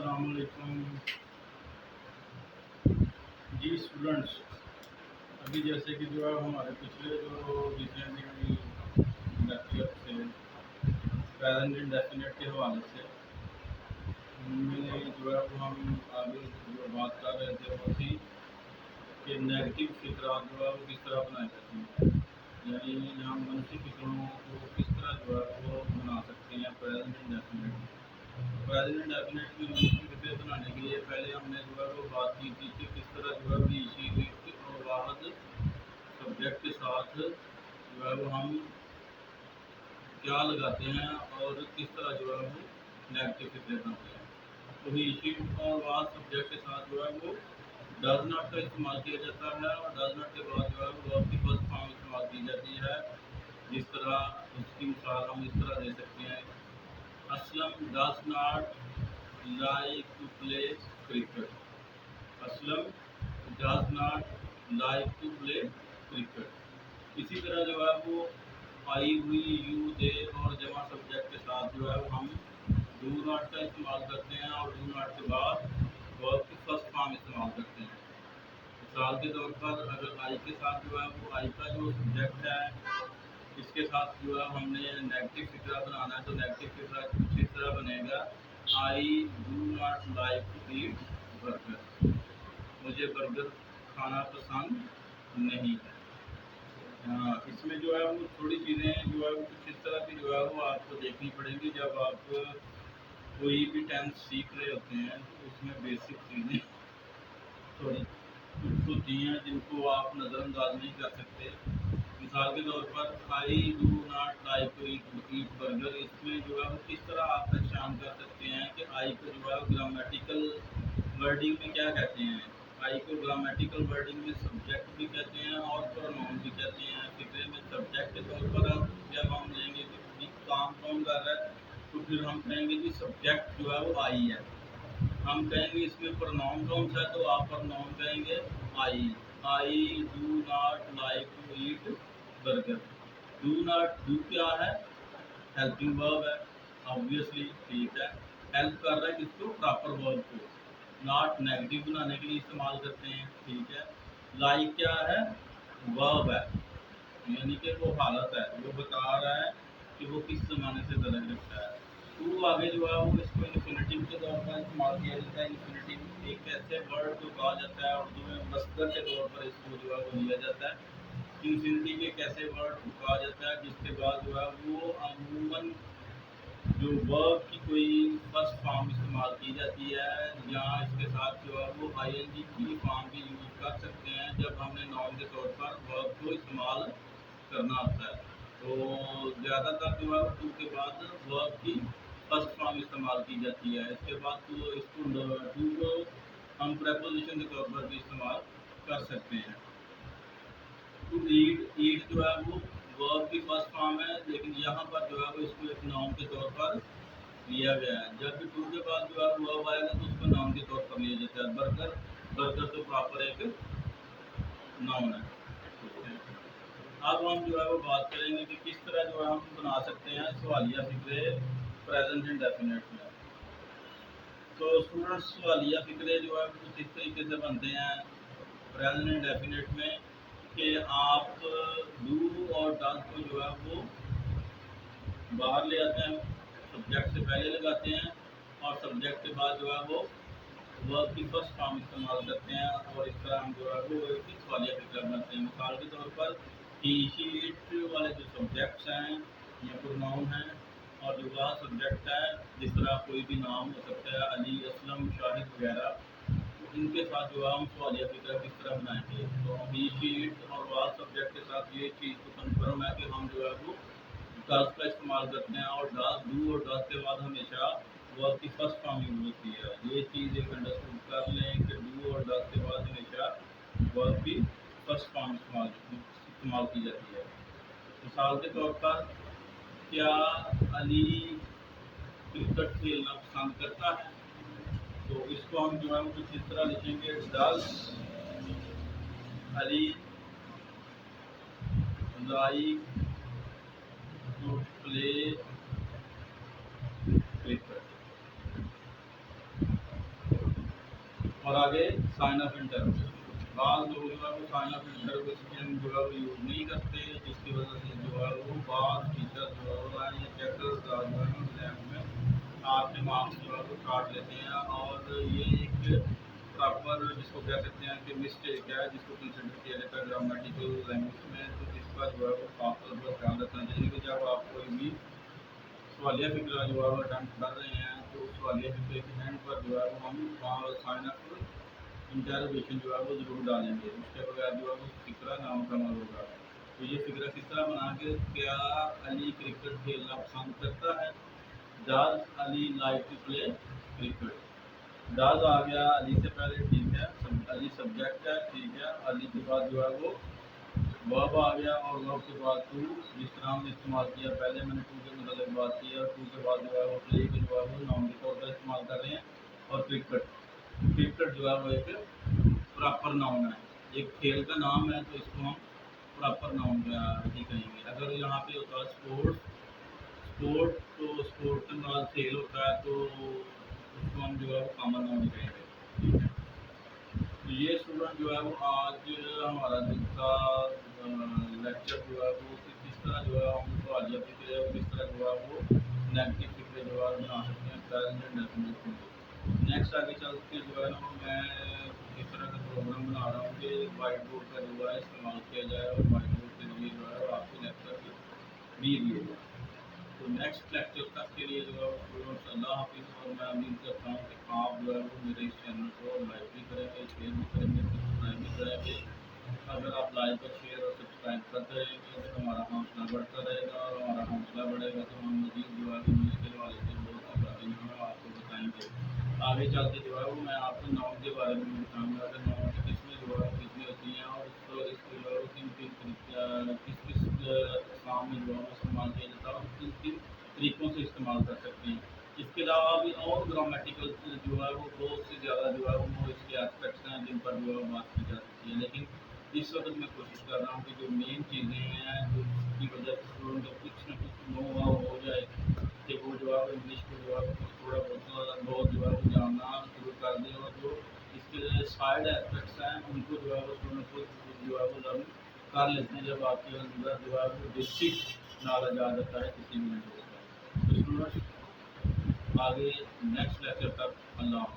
अस्सलाम वालेकुम जी स्टूडेंट्स। अभी जैसे कि जो है हमारे पिछले जो रिसेंटली लेक्चर थे प्रेजेंट इंडेफिनिट के हवाले से, उनमें जो है वो हम आगे जो बात कर रहे थे वो थी कि नेगेटिव फिक्रात जो है वो किस तरह बनाए जाते हैं, यानी हम मनफी फिक्रों को किस तरह जो है वो बना सकते हैं प्रेजेंट इंडेफिनिट। प्रेजेंट इंडेफिनिट की मनफी फिक्रे बनाने के लिए पहले हमने जो है वो बात की थी कि किस तरह जो है वो इसी और वाहद सब्जेक्ट के साथ जो है वो हम क्या लगाते हैं और किस तरह जो है वो नेगेटिव फिक्रे बनाते हैं। तो ही इसी और वाहद सब्जेक्ट के साथ जो है वो डज नॉट का इस्तेमाल किया जाता है और डज नॉट के बाद जो है वो वर्ब की फर्स्ट फॉर्म इस्तेमाल की जाती है। जिस तरह उसकी मिसाल हम इस तरह दे सकते हैं, Aslam does not like to play cricket. Aslam does not like to play cricket. इसी तरह जो है वो आई हुई यू दे और जमा सब्जेक्ट के साथ जो है वो हम डू नॉट का इस्तेमाल करते हैं और डू नॉट के बाद वर्ब की फर्स्ट फॉर्म इस्तेमाल करते हैं। मिसाल के तौर पर अगर आई के साथ जो है वो आई का जो सब्जेक्ट है इसके साथ जो है हमने नेगेटिव फिक्रा बनाना है, तो नेगेटिव फिक्रा कुछ इस तरह बनेगा, I do not like to eat burger. मुझे बर्गर खाना पसंद नहीं है। इसमें जो है वो थोड़ी चीज़ें जो है वो कुछ इस तरह की जो है वो आपको देखनी पड़ेंगी। जब आप कोई भी टेंस सीख रहे होते हैं तो उसमें बेसिक चीज़ें थोड़ी कुछ होती हैं जिनको आप नज़रअंदाज नहीं कर सकते। मिसाल के तौर पर I do not like to eat burger, इसमें जो है वो किस तरह आप पहचान कर सकते हैं कि आई को जो है ग्रामेटिकल वर्डिंग में क्या कहते हैं। आई को ग्रामेटिकल वर्डिंग में सब्जेक्ट भी कहते हैं और प्रोनाउन भी कहते हैं। फिक्रे में सब्जेक्ट के तौर पर जब हम लेंगे कि काम कौन कर रहा है तो फिर हम कहेंगे कि सब्जेक्ट जो है वो आई है। हम कहेंगे इसमें प्रोनाउन कौन सा है तो आप प्रोनाउन कहेंगे I. I do not like to eat burger. Do not do क्या है, हेल्पिंग वर्ब है ऑब्वियसली, ठीक है। हेल्प कर रहा है किसको, प्रॉपर वर्ब को। नॉट नेगेटिव बनाने के लिए इस्तेमाल करते हैं, ठीक है। लाइक क्या है, वर्ब है, यानी कि वो हालत है, वो बता रहा है कि वो किस ज़माने से दर्ज रखता है। टू आगे जो है वो इसको इन्फिनेटिव के तौर पर इस्तेमाल किया जाता है। इन्फिनेटिव एक ऐसे वर्ड को कहा जाता है उर्दू में मस्दर के तौर पर इसको जो है वो लिया जाता है। इन्फिनिटी एक ऐसे वर्ड को कहा जाता है जिसके बाद जो है वो अमूमन जो वर्ब की कोई फर्स्ट फॉर्म इस्तेमाल की जाती है, या इसके साथ जो है वो आईएनजी की फॉर्म भी यूज़ कर सकते हैं जब हमने नाउन के तौर पर वर्ब को इस्तेमाल करना होता है। तो ज़्यादातर जो है टू के बाद वर्ब की फर्स्ट फॉर्म इस्तेमाल की जाती है। इसके बाद तो इसको टू को हम प्रेपोजिशन के तौर पर भी इस्तेमाल कर सकते हैं। टू ईट, ईट जो है वो वर्ब की फर्स्ट फॉर्म है, लेकिन यहाँ पर जो है वो इसको एक नाउन के तौर पर लिया गया है। जब भी टू के बाद जो है वर्ब आएगा तो उसको नाउन के तौर पर लिया जाता है। बर्गर, बर्गर तो प्रॉपर एक नाउन है, ठीक है। अब हम जो है वो बात करेंगे कि किस तरह जो है हम बना सकते हैं सवालिया फिक्रे प्रेजेंट इंडेफिनिट में। तो स्टूडेंट्स सवालिया फिक्रे जो है कुछ इस तरीके से बनते हैं प्रेजेंट इंडेफिनिट में कि आप डू और डज को जो है वो बाहर ले आते हैं, सब्जेक्ट से पहले लगाते हैं और सब्जेक्ट के बाद जो है वो वर्ब की फर्स्ट फॉर्म इस्तेमाल करते हैं और इस तरह हम जो है वो एक सवालिया फिक्रा बनाते हैं। मिसाल के तौर पर ही शीट वाले जो सब्जेक्ट्स हैं या प्रोनाउन हैं और जो वह सब्जेक्ट है, जिस तरह कोई भी नाम हो सकता है, अली, असलम, शाहिद वगैरह, तो इनके साथ जो है हम सवालिया फिक्रा किस तरह बनाएंगे। तो हम ही शीट और वह सब्जेक्ट के साथ ये चीज़ को कन्फर्म है कि हम जो है वो डज का इस्तेमाल करते हैं और डज, डू और डज के बाद हमेशा वर्ब की फर्स्ट फॉर्म यूज होती है। ये चीज़ एक अंडरस्टूड कर लें कि डू और डज के बाद हमेशा वर्ब की फर्स्ट फॉर्म इस्तेमाल की जाती है। मिसाल के तौर पर क्या अली क्रिकेट खेलना पसंद करता है, तो इसको हम जो है कुछ इस तरह लिखेंगे, does Ali like to play cricket. और आगे साइन ऑफ इंटरोगेशन। बाद लोग जो है वो साइन ऑफ इंटरोगेशन जो है वो यूज़ नहीं करते, जिसकी वजह से जो है वो बाद टीचर जो है ये चैप्टर जो है एग्जाम में आपके मार्क्स जो है वो काट लेते हैं। और ये एक प्रॉपर जिसको कह सकते हैं कि मिस्टेक है, जिसको कंसिडर किया जाता है ग्रामेटिकल लैंग्वेज में। तो इसका जो है वो खास तौर पर ध्यान रखना चाहिए कि जब आप कोई भी सवालिया फिक्रा जो है वो अटेम्प्ट कर रहे हैं तो उस सवालिया फिक्रे के एंड पर जो है वो हम वहाँ साइन ऑफ इंटरोगेशन जो है वो ज़रूर डालेंगे। उसके बगैर जो है वो फिक्रा नामुकम्मल होगा। तो ये फिक्रा किस तरह बना के, क्या अली क्रिकेट खेलना पसंद करता है? Does Ali like to play cricket? Does आ गया अली से पहले, ठीक है, अली सब्जेक्ट है, ठीक है। अली के बाद जो है वो वर्ब आ गया, और वर्ब के बाद टू, जिस तरह हमने इस्तेमाल किया पहले मैंने टू के मतलब बात की, और टू के बाद जो है वो प्ले के जो है वो नाउन के तौर पर इस्तेमाल कर रहे हैं। और क्रिकेट, क्रिकेट जो है वो एक प्रॉपर नाउन है, एक खेल का नाम है, तो इसको हम प्रॉपर नाउन ही कहेंगे। अगर यहाँ पे होता है स्पोर्ट्स, स्पोर्ट, तो स्पोर्ट के बाद खेल होता है, तो उसको हम जो है वो कॉमन नाउन कहेंगे, ठीक है। तो ये स्टूडेंट जो है वो आज हमारा जिसका लेक्चर जो है वो किस तरह जो है हम सवालिया फिक्रे और किस तरह जो है वो नेगेटिव फिक्रे जो है बना सकते हैं प्रेजेंट एंड डेफिनेट में। नेक्स्ट आगे चल के जो है ना मैं इस तरह का प्रोग्राम बना रहा हूँ कि वाइट बोर्ड का जो है इस्तेमाल किया जाए, और वाइट बोर्ड के लिए जो है आपके लेक्चर भी दिए जाए। तो नेक्स्ट लेक्चर तक के लिए जो है स्टूडेंट्स अल्लाह हाफिज़। और मैं उम्मीद करता हूँ कि आप जो है वो मेरे इस चैनल को लाइक भी करेंगे, शेयर भी करेंगे, सब्सक्राइब भी करेंगे। अगर आप लाइक और शेयर और सब्सक्राइब करते रहेंगे तो हमारा हौसला बढ़ता रहेगा, और हमारा हौसला बढ़ेगा तो हम मज़ीद जो है इंग्लिश के हवाले से बहुत सी बातें जो है आपको बताएंगे। आगे चल के जो है वो मैं आपको नाउन के बारे में भी बताऊँगा कि नाउन की किस्में जो है कितनी होती हैं, और इसको जो है किन किन किस किस काम में जो है इस्तेमाल किया जाता है, और किन किन तरीक़ों से इस्तेमाल कर सकते हैं। इसके अलावा भी और ग्रामेटिकल जो है वो बहुत से ज़्यादा जो है वो इसके एस्पेक्ट्स हैं जिन पर जो है बात की जा सकती है। लेकिन इस वक्त मैं कोशिश कर रहा हूँ कि जो मेन चीज़ें हैं जो जिसकी वजह से स्टूडेंट को कुछ न कुछ नो हाउ हो जाए, कि वो जो है इंग्लिश को जो है कुछ थोड़ा बहुत जो है वो जानना शुरू कर दें, और जो इसके साइड एस्पेक्ट्स हैं उनको जो है वो स्टूडेंट को जो है वो लर्न कर लेते हैं जब आपके अंदर जो है वो बेसिक नॉलेज आ जाता है किसी भी लैंग्वेज का। तो स्टूडेंट्स आगे नेक्स्ट लेक्चर तक अल्लाह।